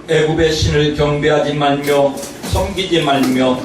애굽의 신을 경배하지 말며 섬기지 말며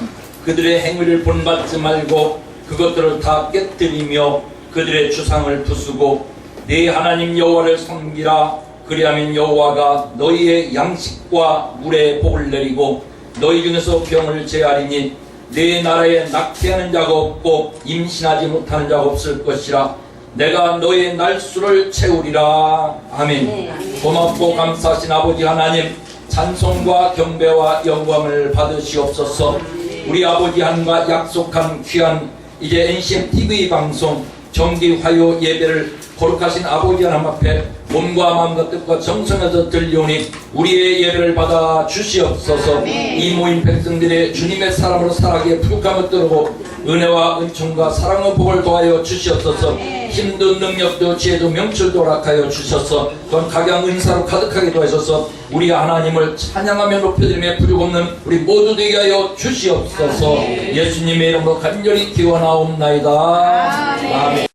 그들의 행위를 본받지 말고 그것들을 다 깨뜨리며 그들의 주상을 부수고 네 하나님 여호와를 섬기라. 그리하면 여호와가 너희의 양식과 물에 복을 내리고 너희 중에서 병을 제하리니 네 나라에 낙태하는 자가 없고 임신하지 못하는 자가 없을 것이라. 내가 너의 날수를 채우리라. 아멘. 고맙고 감사하신 아버지 하나님, 찬송과 경배와 영광을 받으시옵소서. 우리 아버지 하나님과 약속한 귀한 이제 NCM TV 방송 정기 화요 예배를 거룩하신 아버지 하나님 앞에 몸과 마음과 뜻과 정성에서 들려오니 우리의 예배를 받아 주시옵소서. 이 모인 백성들의 주님의 사람으로 살아가기에 부족함을 떨고 은혜와 은총과 사랑의 복을 더하여 주시옵소서. 힘도 능력도 지혜도 명철도 허락하여 주셔서 또한 각양 은사로 가득하게 도와주셔서 우리 하나님을 찬양하며 높여드리며 부족 없는 우리 모두 되게 하여 주시옵소서. 예수님의 이름으로 간절히 기원하옵나이다. 아멘.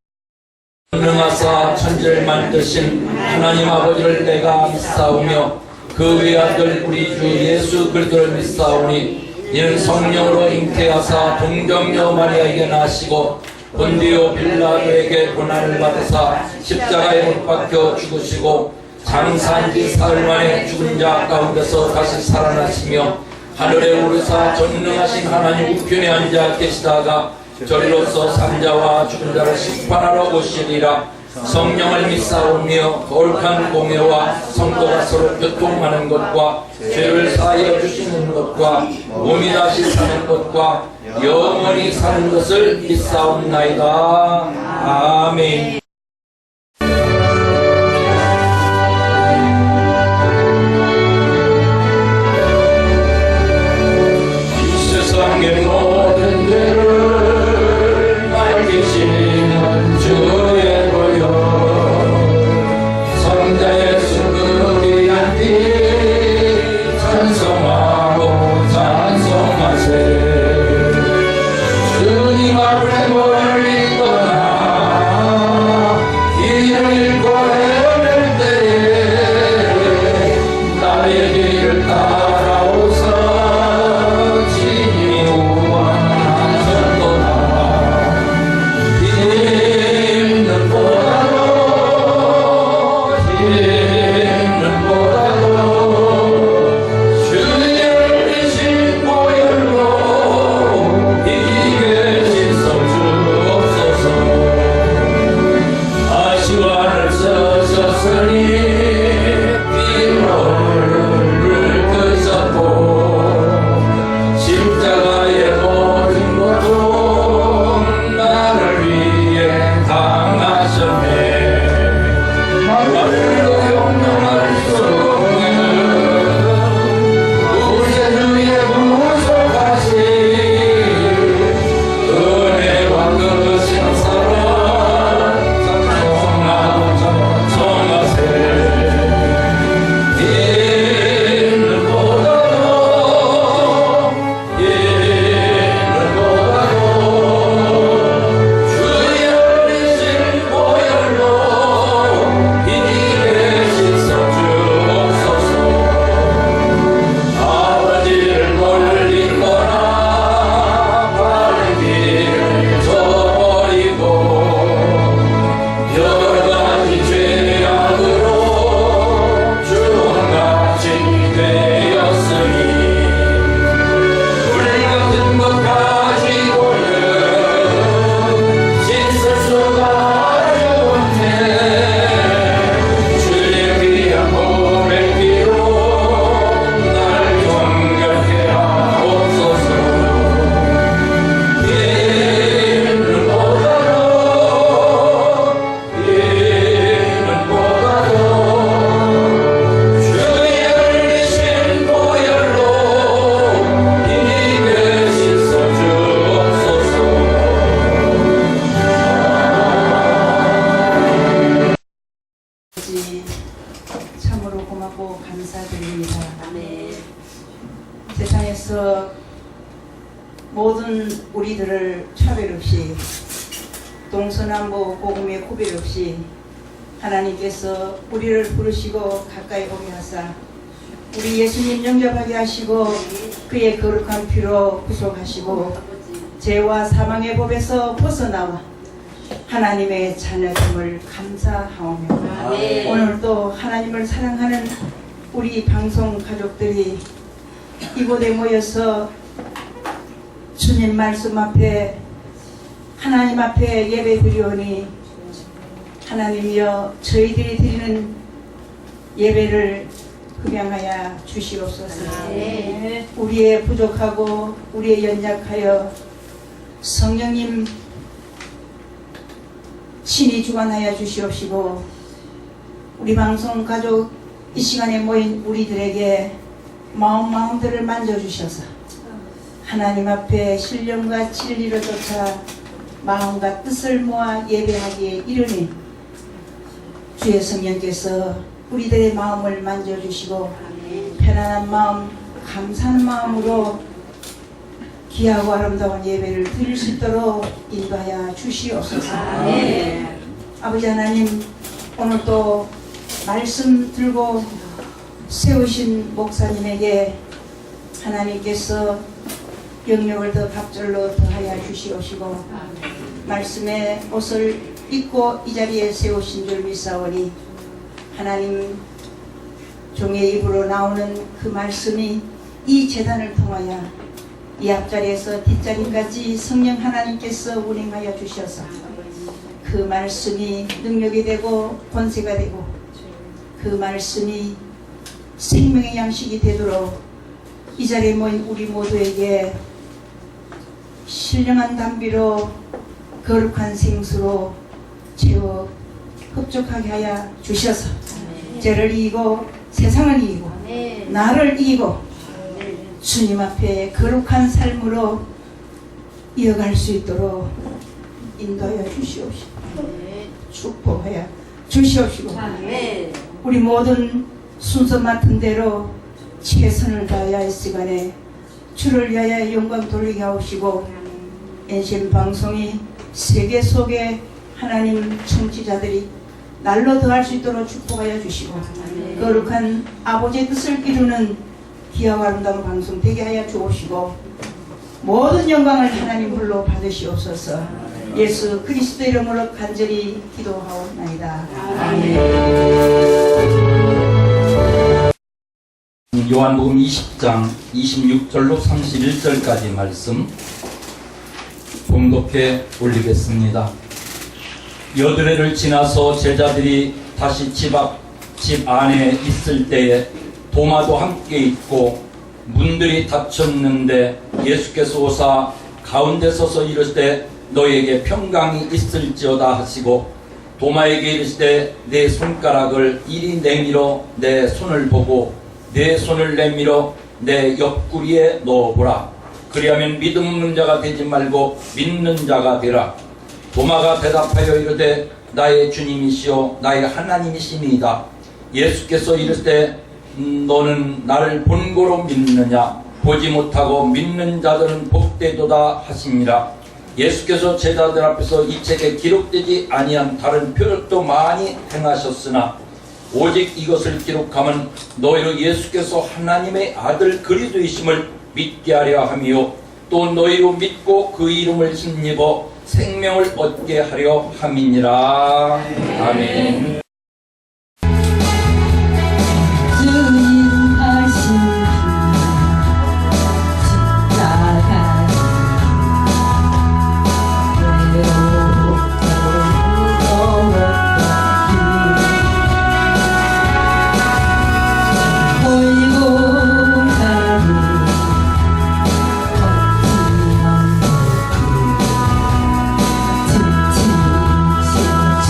전능하사 천지를 만드신 하나님 아버지를 내가 믿사오며 그 외아들 우리 주 예수 그리스도를 믿사오니 이는 성령으로 잉태하사 동정녀 마리아에게 나시고 본디오 빌라도에게 고난을 받으사 십자가에 못 박혀 죽으시고 장사한 지 사흘 만에 죽은 자 가운데서 다시 살아나시며 하늘에 오르사 전능하신 하나님 우편에 앉아 계시다가 저리로서 산자와 죽은 자를 심판하러 오시리라. 성령을 믿사오며 거룩한 공예와 성도가 서로 교통하는 것과 죄를 사하여 주시는 것과 몸이 다시 사는 것과 영원히 사는 것을 믿사옵나이다. 아멘. 이 세상의 모든 죄를 밝히시는 주의 보혈 성자 예수 그 귀한 피 찬송하고 찬송하세. 주님 앞에 멀리 떠나 길을 잃고 헤맬 때에 나의 길을 따라오사 주님이 구원하셨도다. 힘는 보다도 주의 흘리신 보혈로 이게 씻어주옵소서. 아시와를 써셨으니 피로를 끄셨고 십자가의 모든 것도 나를 위해 당하셨네. 말로 용맹할 수는 구세주의 무속하신 은혜와 크신 사랑 찬송하고 찬송하세. 있는 보다도 주의 흘리신 보혈로 이게 씻어주옵소서. 아버지를 돌리거나 바른 길을 저버리고 여러 가지 죄악으로 주같이 되었으니 불같은 것 가지고는 씻을 수가 없네. 주의 귀한 몸의 피로 날 정결케 하옵소서. 이는 보다도 주의 흘리신 보혈로 이게 씻어주옵소서. 아버지, 참으로 고맙고 감사드립니다. 아멘. 세상에서 모든 우리들을 차별 없이 동서남북 복음의 구별 없이 하나님께서 우리를 부르시고 가까이 오게 하사 우리 예수님 영접하게 하시고 그의 거룩한 피로 구속하시고 죄와 사망의 법에서 벗어나와 하나님의 자녀됨을 감사하오며 오늘도 하나님을 사랑하는 우리 방송 가족들이 이곳에 모여서 주님 말씀 앞에 하나님 앞에 예배 드리오니 하나님이여 저희들이 드리는 예배를 흠양하여 주시옵소서. 우리의 부족하고 우리의 연약하여 성령님 친히 주관하여 주시옵시고 우리 방송 가족 이 시간에 모인 우리들에게 마음들을 만져주셔서 하나님 앞에 신령과 진리를 쫓아 마음과 뜻을 모아 예배하기에 이르니 주의 성령께서 우리들의 마음을 만져주시고 편안한 마음, 감사한 마음으로 귀하고 아름다운 예배를 드릴 수 있도록 인도하여 주시옵소서. 아버지 하나님, 오늘 또 말씀 들고 세우신 목사님에게 하나님께서 영역을 더 갑절로 더하여 주시옵시고 말씀의 옷을 입고 이 자리에 세우신 줄 믿사오니 하나님 종의 입으로 나오는 그 말씀이 이 제단을 통하여 이 앞자리에서 뒷자리까지 성령 하나님께서 운행하여 주셔서 그 말씀이 능력이 되고 권세가 되고 그 말씀이 생명의 양식이 되도록 이 자리에 모인 우리 모두에게 신령한 담비로 거룩한 생수로 채워 흡족하게 하여 주셔서 죄를 이기고 세상을 이기고 나를 이기고 주님 앞에 거룩한 삶으로 이어갈 수 있도록 인도하여 주시옵시고 축복하여 주시옵시고 우리 모든 순서 맡은 대로 최선을 다하여 이 시간에 주를 위하여 영광 돌리게 하옵시고 NCM 방송이 세계 속에 하나님 청취자들이 날로 더할 수 있도록 축복하여 주시고 거룩한 아버지의 뜻을 이루는 귀하고 아름다운 방송 되게 하여 주옵시고 모든 영광을 하나님 홀로 받으시옵소서. 예수 그리스도 이름으로 간절히 기도하옵나이다. 아멘. 요한복음 20장 26절로 31절까지 말씀 봉독해 올리겠습니다. 여드레를 지나서 제자들이 다시 집 안에 있을 때에 도마도 함께 있고 문들이 닫혔는데 예수께서 오사 가운데 서서 이르시되 너에게 평강이 있을지어다 하시고 도마에게 이르시되 내 손가락을 이리 내밀어 내 손을 보고 내 손을 내밀어 내 옆구리에 넣어보라. 그리하면 믿음 없는 자가 되지 말고 믿는 자가 되라. 도마가 대답하여 이르되 나의 주님이시오 나의 하나님이시니이다. 예수께서 이르시되 너는 나를 본고로 믿느냐? 보지 못하고 믿는 자들은 복되도다 하시니라. 예수께서 제자들 앞에서 이 책에 기록되지 아니한 다른 표적도 많이 행하셨으나 오직 이것을 기록하면 너희로 예수께서 하나님의 아들 그리스도이심을 믿게 하려 함이요 또 너희로 믿고 그 이름을 힘입어 생명을 얻게 하려 함이니라. 아멘.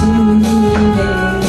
주님의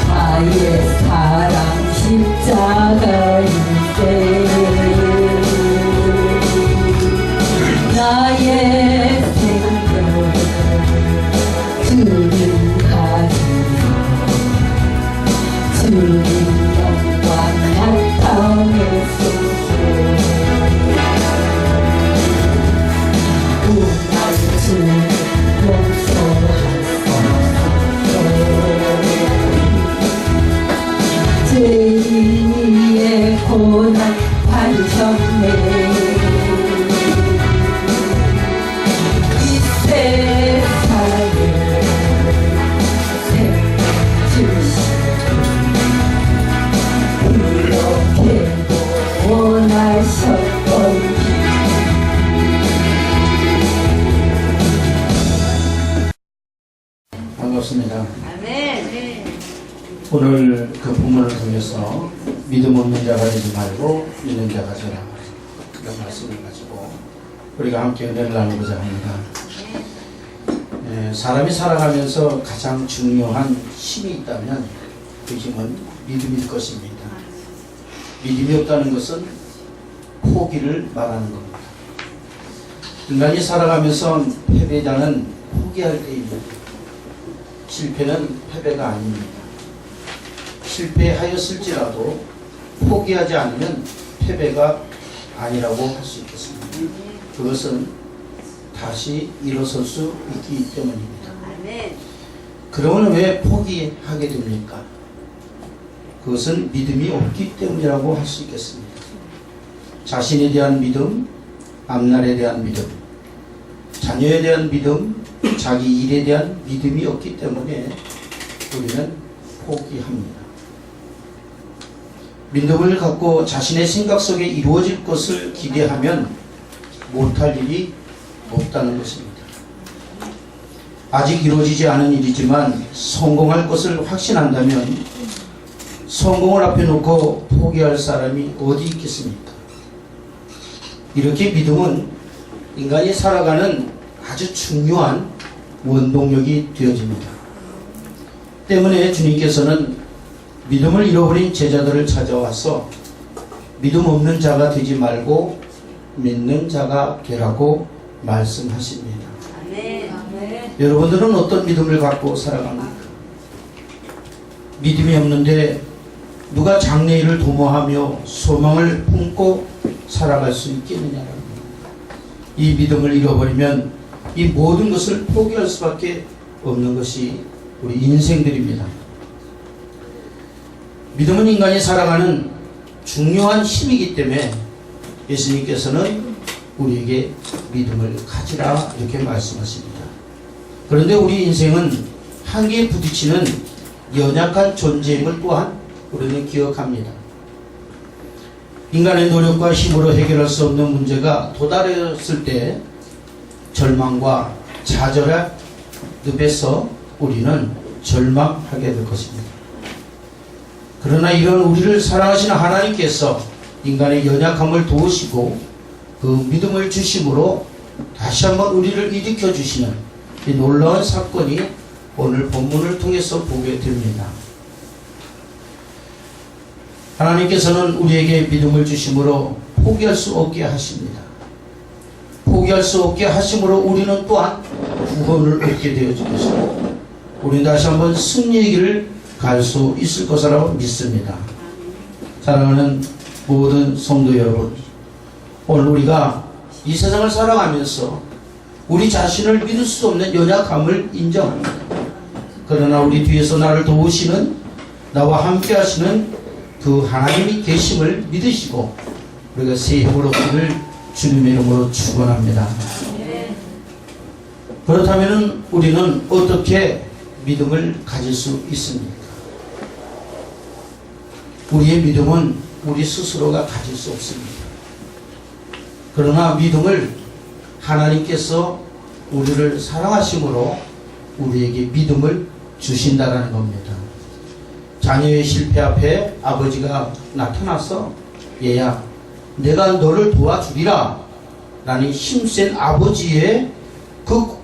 나의 사랑 십자가일세 나의 생명 주님 가지고 주님 영광 나타내소서 오늘 주님 용서하소서 죄인 위에 고난 받으셨네 이 세상에 생명 주시고 그렇게도 원하셨던 반갑습니다. 오늘 그 본문을 통해서 믿음 없는 자가 되지 말고 믿는 자가 되라 이런 말씀을 가지고 우리가 함께 은혜를 나누고자 합니다. 사람이 살아가면서 가장 중요한 힘이 있다면 그 힘은 믿음일 것입니다. 믿음이 없다는 것은 포기를 말하는 겁니다. 인간이 살아가면서 패배자는 포기할 때입니다. 실패는 패배가 아닙니다. 실패하였을지라도 포기하지 않으면 패배가 아니라고 할 수 있겠습니다. 그것은 다시 일어설 수 있기 때문입니다. 그러면 왜 포기하게 됩니까? 그것은 믿음이 없기 때문이라고 할 수 있겠습니다. 자신에 대한 믿음, 앞날에 대한 믿음, 자녀에 대한 믿음, 자기 일에 대한 믿음이 없기 때문에 우리는 포기합니다. 믿음을 갖고 자신의 생각 속에 이루어질 것을 기대하면 못할 일이 없다는 것입니다. 아직 이루어지지 않은 일이지만 성공할 것을 확신한다면 성공을 앞에 놓고 포기할 사람이 어디 있겠습니까? 이렇게 믿음은 인간이 살아가는 아주 중요한 원동력이 되어집니다. 때문에 주님께서는 믿음을 잃어버린 제자들을 찾아와서 믿음 없는 자가 되지 말고 믿는 자가 되라고 말씀하십니다. 여러분들은 어떤 믿음을 갖고 살아갑니까? 믿음이 없는데 누가 장래일을 도모하며 소망을 품고 살아갈 수 있겠느냐라는 겁니다. 이 믿음을 잃어버리면 이 모든 것을 포기할 수밖에 없는 것이 우리 인생들입니다. 믿음은 인간이 살아가는 중요한 힘이기 때문에 예수님께서는 우리에게 믿음을 가지라 이렇게 말씀하십니다. 그런데 우리 인생은 한계에 부딪히는 연약한 존재임을 또한 우리는 기억합니다. 인간의 노력과 힘으로 해결할 수 없는 문제가 도달했을 때 절망과 좌절의 늪에서 우리는 절망하게 될 것입니다. 그러나 이런 우리를 사랑하시는 하나님께서 인간의 연약함을 도우시고 그 믿음을 주심으로 다시 한번 우리를 일으켜 주시는 이 놀라운 사건이 오늘 본문을 통해서 보게 됩니다. 하나님께서는 우리에게 믿음을 주심으로 포기할 수 없게 하십니다. 포기할 수 없게 하심으로 우리는 또한 구원을 얻게 되어질 것이고 우리는 다시 한번 승리의 길을 갈 수 있을 것이라고 믿습니다. 사랑하는 모든 성도 여러분, 오늘 우리가 이 세상을 살아가면서 우리 자신을 믿을 수 없는 연약함을 인정합니다. 그러나 우리 뒤에서 나를 도우시는, 나와 함께 하시는 그 하나님이 계심을 믿으시고 우리가 새 힘을 얻기를 주님의 이름으로 축원합니다. 그렇다면 우리는 어떻게 믿음을 가질 수 있습니까? 우리의 믿음은 우리 스스로가 가질 수 없습니다. 그러나 믿음을 하나님께서 우리를 사랑하심으로 우리에게 믿음을 주신다라는 겁니다. 자녀의 실패 앞에 아버지가 나타나서 얘야 내가 너를 도와주리라 라는 힘센 아버지의 그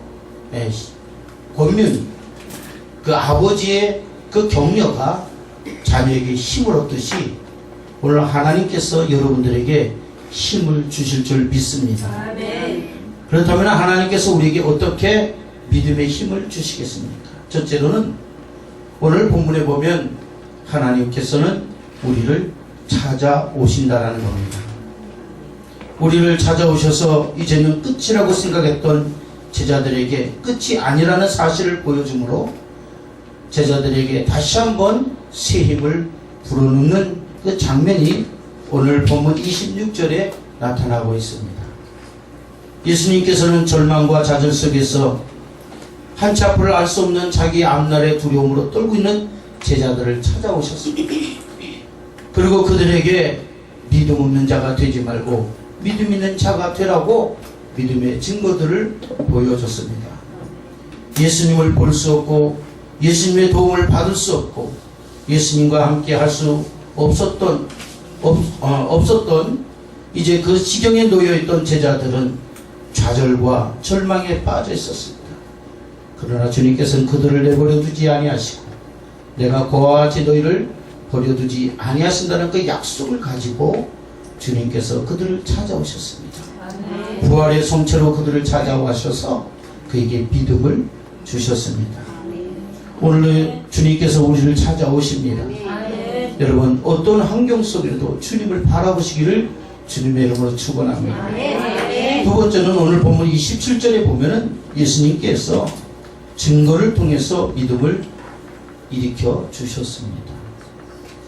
권면, 그 아버지의 그 격려가 자녀에게 힘을 얻듯이 오늘 하나님께서 여러분들에게 힘을 주실 줄 믿습니다. 그렇다면 하나님께서 우리에게 어떻게 믿음의 힘을 주시겠습니까? 첫째로는 오늘 본문에 보면 하나님께서는 우리를 찾아오신다라는 겁니다. 우리를 찾아오셔서 이제는 끝이라고 생각했던 제자들에게 끝이 아니라는 사실을 보여주므로 제자들에게 다시 한번 새 힘을 불어넣는 그 장면이 오늘 본문 26절에 나타나고 있습니다. 예수님께서는 절망과 좌절 속에서 한치 앞을 알 수 없는 자기 앞날의 두려움으로 떨고 있는 제자들을 찾아오셨습니다. 그리고 그들에게 믿음 없는 자가 되지 말고 믿음 있는 자가 되라고 믿음의 증거들을 보여줬습니다. 예수님을 볼 수 없고 예수님의 도움을 받을 수 없고 예수님과 함께 할 수 없었던 이제 그 지경에 놓여있던 제자들은 좌절과 절망에 빠져 있었습니다. 그러나 주님께서는 그들을 내버려 두지 아니하시고 내가 그와 같이 너희를 버려두지 아니하신다는 그 약속을 가지고 주님께서 그들을 찾아오셨습니다. 부활의 성체로 그들을 찾아오셔서 그에게 믿음을 주셨습니다. 오늘 주님께서 우리를 찾아오십니다. 여러분 어떤 환경 속에도 주님을 바라보시기를 주님의 이름으로 축원합니다. 두 번째는 오늘 본문 27절에 보면은 예수님께서 증거를 통해서 믿음을 일으켜 주셨습니다.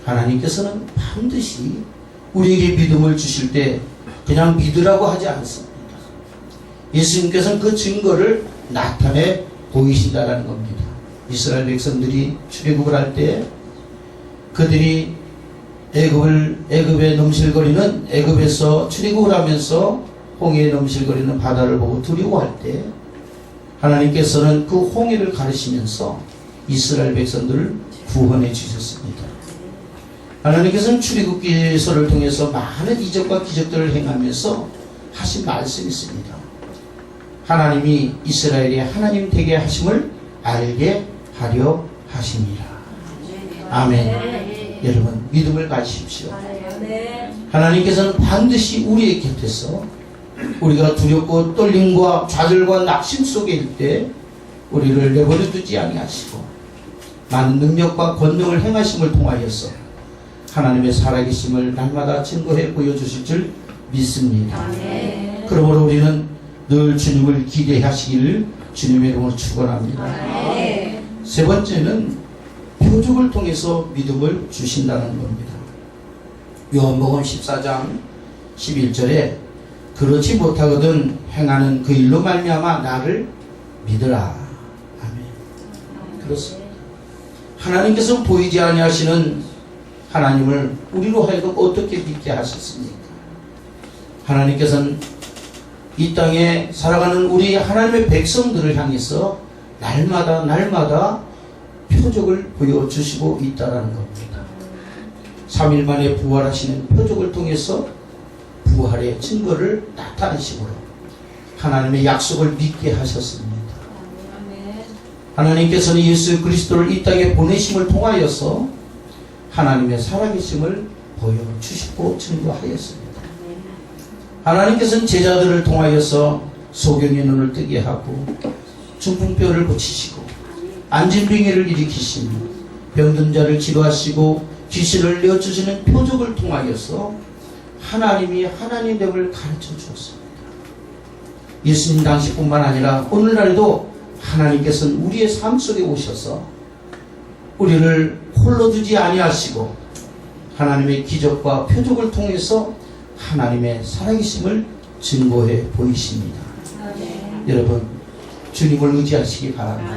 하나님께서는 반드시 우리에게 믿음을 주실 때 그냥 믿으라고 하지 않습니다. 예수님께서는 그 증거를 나타내 보이신다라는 겁니다. 이스라엘 백성들이 출애굽을 할 때 그들이 애굽에 넘실거리는 애굽에서 출애굽을 하면서 홍해에 넘실거리는 바다를 보고 두려워할 때 하나님께서는 그 홍해를 가르치면서 이스라엘 백성들을 구원해 주셨습니다. 하나님께서는 출애굽기서를 통해서 많은 이적과 기적들을 행하면서 하신 말씀이 있습니다. 하나님이 이스라엘이 하나님 되게 하심을 알게 하려 하심이라. 아멘. 여러분 믿음을 가지십시오. 하나님께서는 반드시 우리의 곁에서 우리가 두렵고 떨림과 좌절과 낙심 속에 있을 때 우리를 내버려 두지 아니하시고 많은 능력과 권능을 행하심을 통하여서 하나님의 살아계심을 날마다 증거해 보여주실 줄 믿습니다. 그러므로 우리는 늘 주님을 기대하시기를 주님의 이름으로 축원합니다. 세 번째는 표적을 통해서 믿음을 주신다는 겁니다. 요한복음 14장 11절에 그렇지 못하거든 행하는 그 일로 말미암아 나를 믿으라. 아멘. 그렇습니다. 하나님께서 보이지 아니하시는 하나님을 우리로 하여금 어떻게 믿게 하셨습니까? 하나님께서는 이 땅에 살아가는 우리 하나님의 백성들을 향해서 날마다 표적을 보여주시고 있다는 겁니다. 3일 만에 부활하시는 표적을 통해서 부활의 증거를 나타내심으로 하나님의 약속을 믿게 하셨습니다. 하나님께서는 예수 그리스도를 이 땅에 보내심을 통하여서 하나님의 살아계심을 보여주시고 증거하였습니다. 하나님께서는 제자들을 통하여서 소경의 눈을 뜨게 하고 중풍뼈를 고치시고 안진병이를 일으키시며 병든 자를 치료하시고 귀신을 내어주시는 표적을 통하여서 하나님이 하나님됨을 가르쳐 주었습니다. 예수님 당시뿐만 아니라 오늘날도 하나님께서는 우리의 삶 속에 오셔서 우리를 홀로 두지 아니하시고 하나님의 기적과 표적을 통해서 하나님의 살아계심을 증거해 보이십니다. 여러분 주님을 의지하시기 바랍니다.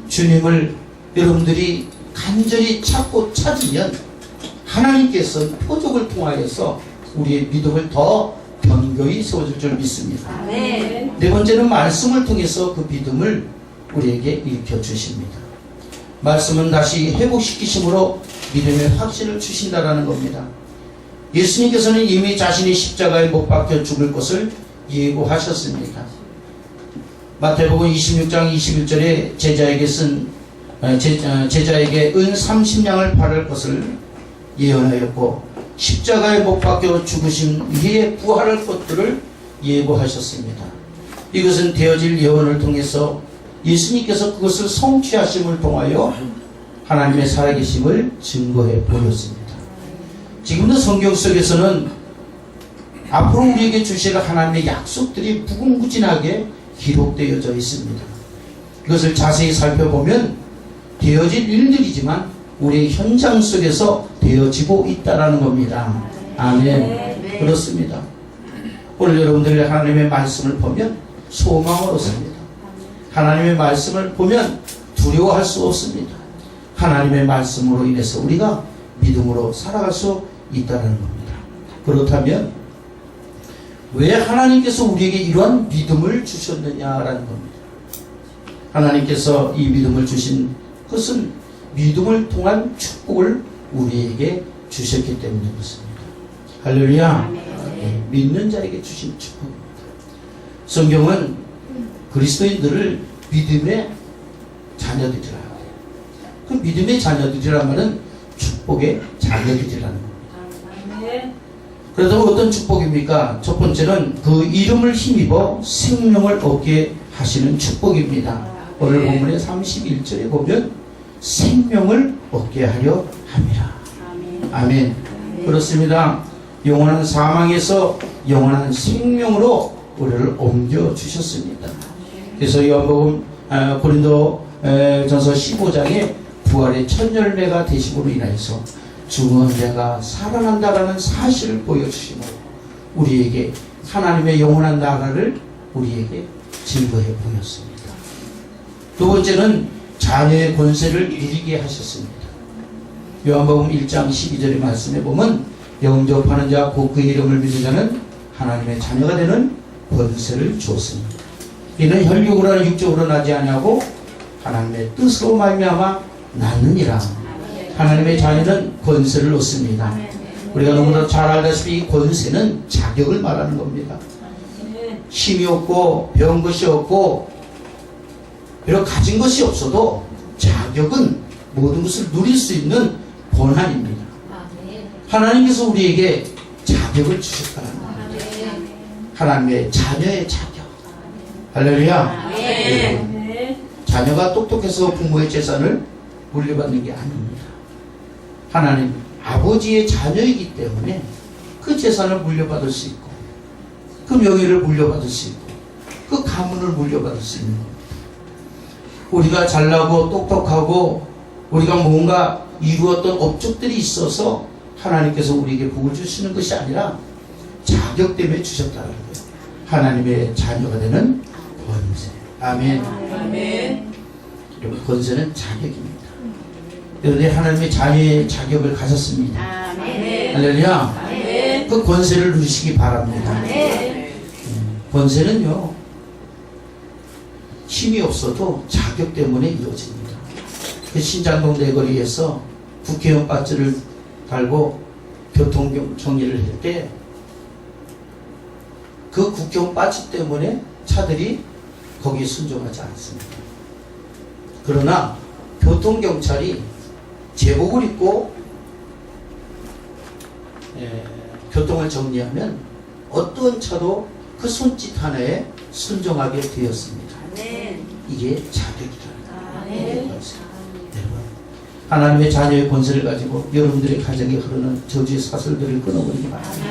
주님을 여러분들이 간절히 찾고 찾으면 하나님께서 표적을 통하여서 우리의 믿음을 더 견고히 세워줄 줄 믿습니다. 네 번째는 말씀을 통해서 그 믿음을 우리에게 일으켜 주십니다. 말씀은 다시 회복시키심으로 믿음의 확신을 주신다라는 겁니다. 예수님께서는 이미 자신이 십자가에 못 박혀 죽을 것을 예고하셨습니다. 마태복음 26장 21절에 제자에게 은 30냥을 팔을 것을 예언하였고 십자가에 못 박혀 죽으신 이에 부활할 것들을 예고하셨습니다. 이것은 되어질 예언을 통해서 예수님께서 그것을 성취하심을 통하여 하나님의 살아계심을 증거해 보였습니다. 지금도 성경 속에서는 앞으로 우리에게 주실 하나님의 약속들이 무궁무진하게 기록되어져 있습니다. 이것을 자세히 살펴보면 되어질 일들이지만 우리의 현장 속에서 되어지고 있다는 겁니다. 아멘. 그렇습니다. 오늘 여러분들이 하나님의 말씀을 보면 소망을 얻습니다. 하나님의 말씀을 보면 두려워할 수 없습니다. 하나님의 말씀으로 인해서 우리가 믿음으로 살아갈 수 있다는 겁니다. 그렇다면 왜 하나님께서 우리에게 이러한 믿음을 주셨느냐라는 겁니다. 하나님께서 이 믿음을 주신 것은 믿음을 통한 축복을 우리에게 주셨기 때문인 것입니다. 할렐루야. 네, 믿는 자에게 주신 축복입니다. 성경은 그리스도인들을 믿음의 자녀들이라 해요. 그 믿음의 자녀들이란 말은 축복의 자녀들이라는 겁니다. 그래서 어떤 축복입니까? 첫 번째는 그 이름을 힘입어 생명을 얻게 하시는 축복입니다. 오늘 본문의 31절에 보면 생명을 얻게 하려 함이라. 아멘. 그렇습니다. 영원한 사망에서 영원한 생명으로 우리를 옮겨 주셨습니다. 그래서 요한복음 고린도전서 15장에 부활의 첫 열매가 되심으로 인하여서 죽은 자가 살아난다라는 사실을 보여주시므로 우리에게 하나님의 영원한 나라를 우리에게 증거해 보였습니다. 두 번째는 자녀의 권세를 누리게 하셨습니다. 요한복음 1장 12절의 말씀에 보면 영접하는 자 곧 그 이름을 믿는 자는 하나님의 자녀가 되는 권세를 주었습니다. 이는 혈육으로나 육적으로 나지 아니하고 하나님의 뜻으로 말미암아 낳느니라. 하나님의 자녀는 권세를 얻습니다. 우리가 너무나 잘 알다시피 이 권세는 자격을 말하는 겁니다. 힘이 없고 배운 것이 없고 비록 가진 것이 없어도 자격은 모든 것을 누릴 수 있는 권한입니다. 하나님께서 우리에게 자격을 주셨다는 겁니다. 하나님의 자녀의 자격. 할렐루야. 네. 자녀가 똑똑해서 부모의 재산을 물려받는 게 아닙니다. 하나님 아버지의 자녀이기 때문에 그 재산을 물려받을 수 있고 그 명예를 물려받을 수 있고 그 가문을 물려받을 수 있는 겁니다. 우리가 잘나고 똑똑하고 우리가 뭔가 이루었던 업적들이 있어서 하나님께서 우리에게 복을 주시는 것이 아니라 자격 때문에 주셨다는 거예요. 하나님의 자녀가 되는 권세. 아멘. 아멘. 여러분 권세는 자격입니다. 그런데 하나님의 자녀의 자격을 가졌습니다. 아멘. 할렐루야. 아멘. 그 권세를 누리시기 바랍니다. 아멘. 권세는요 힘이 없어도 자격 때문에 이루어집니다. 그 신장동 내거리에서 국회의원 배지를 달고 교통 정리를 할 때 그 국회의원 배지 때문에 차들이 거기에 순종하지 않습니다. 그러나 교통경찰이 제복을 입고 교통을 정리하면 어떤 차도 그 손짓 하나에 순종하게 되었습니다. 이게 자격이라는 거예요. 하나님의 자녀의 권세를 가지고 여러분들의 가정에 흐르는 저주의 사슬들을 끊어버리기 바랍니다.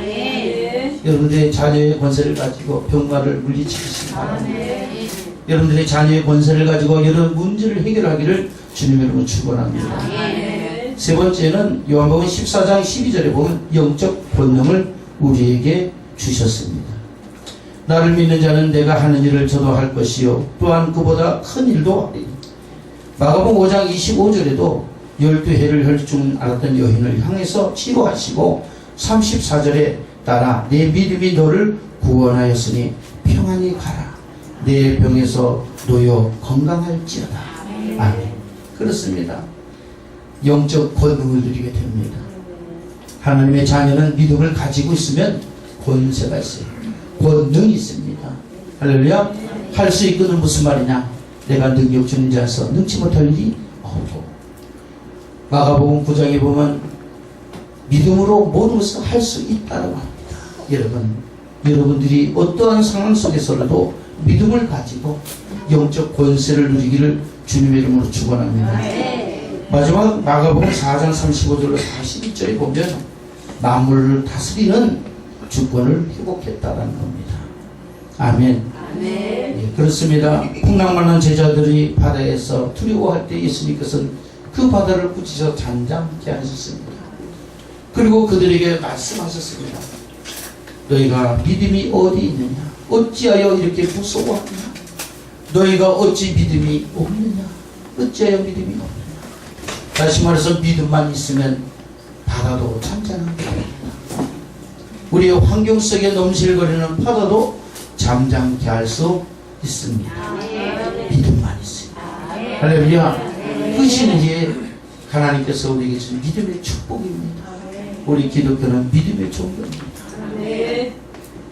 여러분들의 자녀의 권세를 가지고 병마를 물리치시기 바랍니다. 여러분들의 자녀의 권세를 가지고 여러 문제를 해결하기를 주님의 이름으로 축원합니다. 세 번째는 요한복음 14장 12절에 보면 영적 권능을 우리에게 주셨습니다. 나를 믿는 자는 내가 하는 일을 저도 할 것이요 또한 그보다 큰 일도 하리니. 마가복음 5장 25절에도 12해를 혈 줄 알았던 여인을 향해서 치료하시고 34절에 따라 내 믿음이 너를 구원하였으니 평안히 가라. 내 병에서 놓여 건강할지어다. 아멘. 그렇습니다. 영적 권능을 누리게 됩니다. 하나님의 자녀는 믿음을 가지고 있으면 권세가 있어요. 권능이 있습니다. 할렐루야. 할 수 있거든 무슨 말이냐? 내가 능력 주는 자에서 능치 못할 일이 없고. 마가복음 9장에 보면 믿음으로 모든 것을 할 수 있다고 합니다. 여러분들이 어떠한 상황 속에서라도 믿음을 가지고 영적 권세를 누리기를 주님의 이름으로 축원합니다. 마지막 마가복음 4장 35절로 41절에 보면 만물을 다스리는 주권을 회복했다라는 겁니다. 아멘. 예, 그렇습니다. 풍랑만한 제자들이 바다에서 두려워할 때 예수님께서는 그 바다를 꾸짖어 잠잠케 하셨습니다. 그리고 그들에게 말씀하셨습니다. 너희가 믿음이 어디 있느냐? 어찌하여 이렇게 무서워하느냐? 너희가 어찌 믿음이 없느냐? 어찌하여 믿음이 없느냐? 다시 말해서 믿음만 있으면 바다도 잠잠하게 합니다. 우리의 환경 속에 넘실거리는 바다도 잠잠케 할 수 있습니다. 믿음만 있습니다. 할렐루야. 그것이 이제 하나님께서 우리에게 주신 믿음의 축복입니다. 우리 기독교는 믿음의 종교입니다.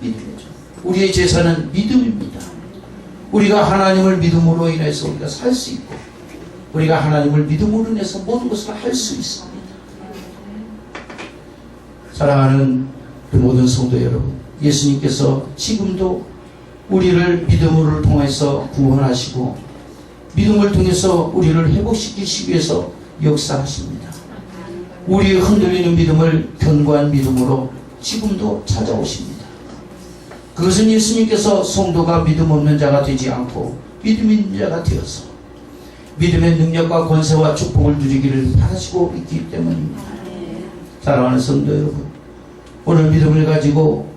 믿음의 종교. 우리의 제사는 믿음입니다. 우리가 하나님을 믿음으로 인해서 우리가 살 수 있고, 우리가 하나님을 믿음으로 인해서 모든 것을 할 수 있습니다. 사랑하는 그 모든 성도 여러분, 예수님께서 지금도 우리를 믿음을 통해서 구원하시고 믿음을 통해서 우리를 회복시키시기 위해서 역사하십니다. 우리의 흔들리는 믿음을 견고한 믿음으로 지금도 찾아오십니다. 그것은 예수님께서 성도가 믿음 없는 자가 되지 않고 믿음 있는 자가 되어서 믿음의 능력과 권세와 축복을 누리기를 바라시고 있기 때문입니다. 사랑하는 성도 여러분, 오늘 믿음을 가지고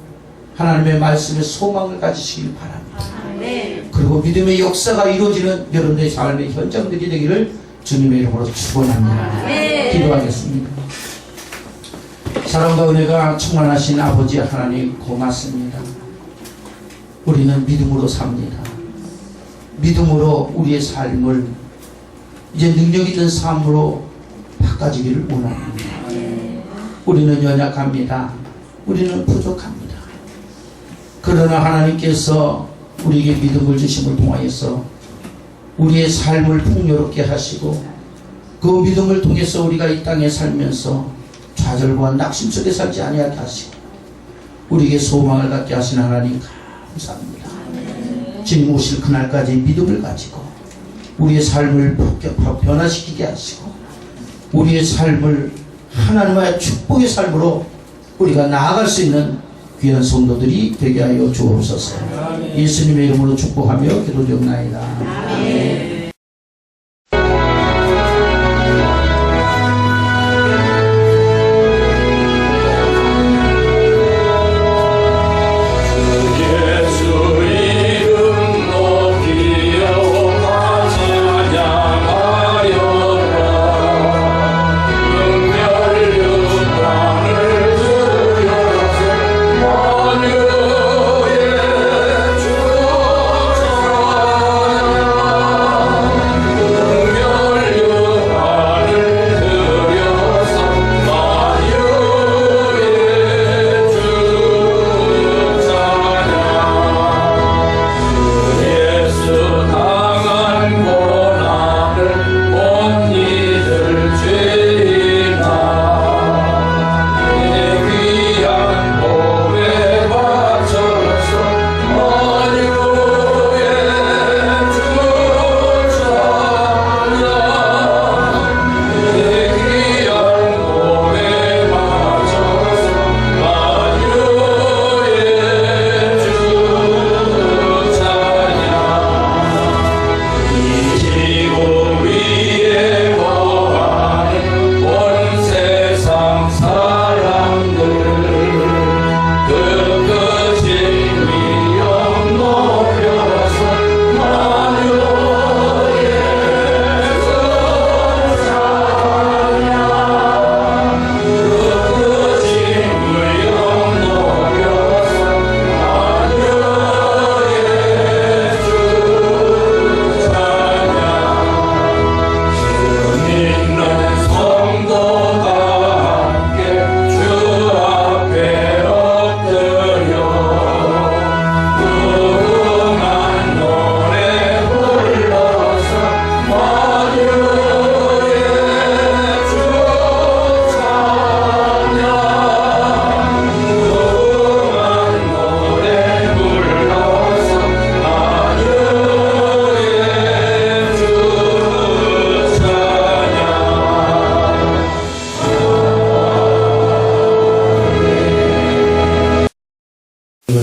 하나님의 말씀에 소망을 가지시길 바랍니다. 그리고 믿음의 역사가 이루어지는 여러분의 삶의 현장들이 되기를 주님의 이름으로 축원합니다. 기도하겠습니다. 사랑과 은혜가 충만하신 아버지 하나님 고맙습니다. 우리는 믿음으로 삽니다. 믿음으로 우리의 삶을 이제 능력 있는 삶으로 바꿔주기를 원합니다. 우리는 연약합니다. 우리는 부족합니다. 그러나 하나님께서 우리에게 믿음을 주심을 통하여서 우리의 삶을 풍요롭게 하시고 그 믿음을 통해서 우리가 이 땅에 살면서 좌절과 낙심 속에 살지 아니하게 하시고 우리에게 소망을 갖게 하신 하나님 감사합니다. 주님 오실 그날까지 믿음을 가지고 우리의 삶을 폭격하고 변화시키게 하시고 우리의 삶을 하나님의 축복의 삶으로 우리가 나아갈 수 있는 귀한 성도들이 되게 하여 주옵소서. 예수님의 이름으로 축복하며 기도드리옵나이다. 아멘.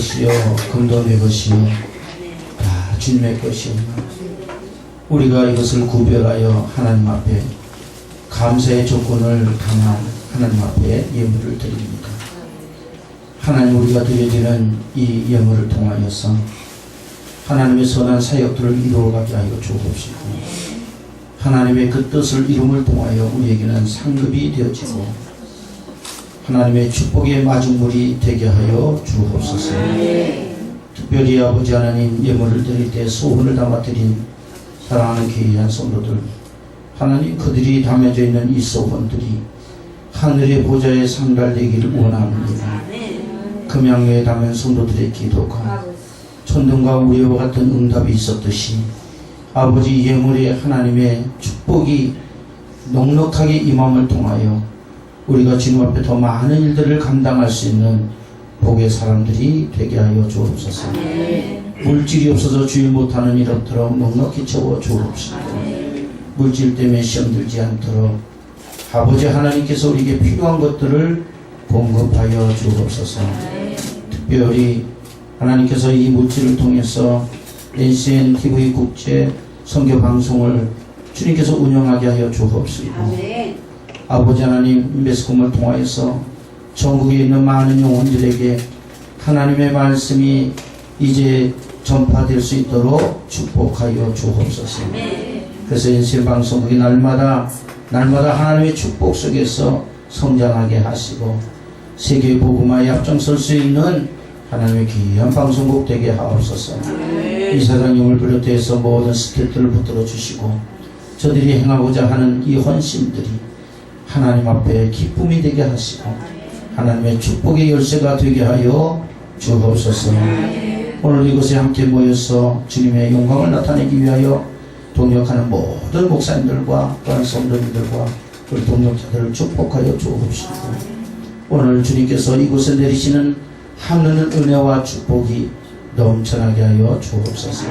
것이요 금도 내 것이요 다 주님의 것이옵나. 우리가 이것을 구별하여 하나님 앞에 감사의 조건을 강한 하나님 앞에 예물을 드립니다. 하나님, 우리가 드려지는 이 예물을 통하여서 하나님의 선한 사역들을 이루어가게 하여 주옵시고, 하나님의 그 뜻을 이룸을 통하여 우리에게는 상급이 되어지고 하나님의 축복의 마중물이 되게 하여 주옵소서. 특별히 아버지 하나님, 예물을 드릴 때 소원을 담아 드린 사랑하는 귀한 성도들, 하나님, 그들이 담겨져 있는 이 소원들이 하늘의 보좌에 상달되기를 원합니다. 금양로에 담은 성도들의 기도가 천둥과 우리와 같은 응답이 있었듯이 아버지 예물에 하나님의 축복이 넉넉하게 임함을 통하여 우리가 주님 앞에 더 많은 일들을 감당할 수 있는 복의 사람들이 되게 하여 주옵소서. 물질이 없어서 주일 못하는 일 없도록 넉넉히 채워 주옵시고, 물질 때문에 시험 들지 않도록 아버지 하나님께서 우리에게 필요한 것들을 공급하여 주옵소서. 특별히 하나님께서 이 물질을 통해서 NCN TV 국제 선교 방송을 주님께서 운영하게 하여 주옵시고, 아버지 하나님, 매스컴을 통하여서 전국에 있는 많은 영혼들에게 하나님의 말씀이 이제 전파될 수 있도록 축복하여 주옵소서. 그래서 NCN 방송국이 날마다 하나님의 축복 속에서 성장하게 하시고 세계 복음화에 앞장설 수 있는 하나님의 귀한 방송국 되게 하옵소서. 이사장님을 비롯해서 모든 스태프들을 붙들어 주시고 저들이 행하고자 하는 이 헌신들이 하나님 앞에 기쁨이 되게 하시고 하나님의 축복의 열쇠가 되게 하여 주옵소서. 오늘 이곳에 함께 모여서 주님의 영광을 나타내기 위하여 동역하는 모든 목사님들과 또한 성도님들과 우리 동역자들을 축복하여 주옵시고, 오늘 주님께서 이곳에 내리시는 하늘의 은혜와 축복이 넘쳐나게 하여 주옵소서.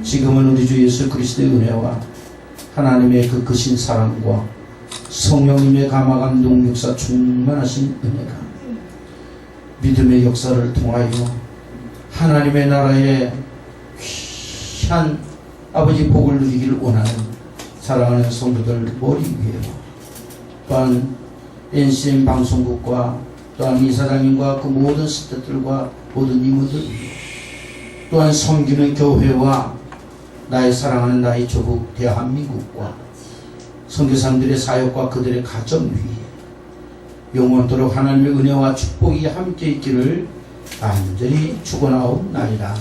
지금은 우리 주 예수 그리스도의 은혜와 하나님의 그 크신 사랑과 성령님의 감화감동 역사 충만하신 은혜가 믿음의 역사를 통하여 하나님의 나라의 귀한 아버지 복을 누리기를 원하는 사랑하는 성도들 머리 위에, 또한 NCN 방송국과 또한 이사장님과 그 모든 스태프들과 모든 임원들 위에, 또한 섬기는 교회와 나의 사랑하는 나의 조국 대한민국과 선교사님들의 사역과 그들의 가정 위에 영원토록 하나님의 은혜와 축복이 함께 있기를 간절히 축원하옵나이다.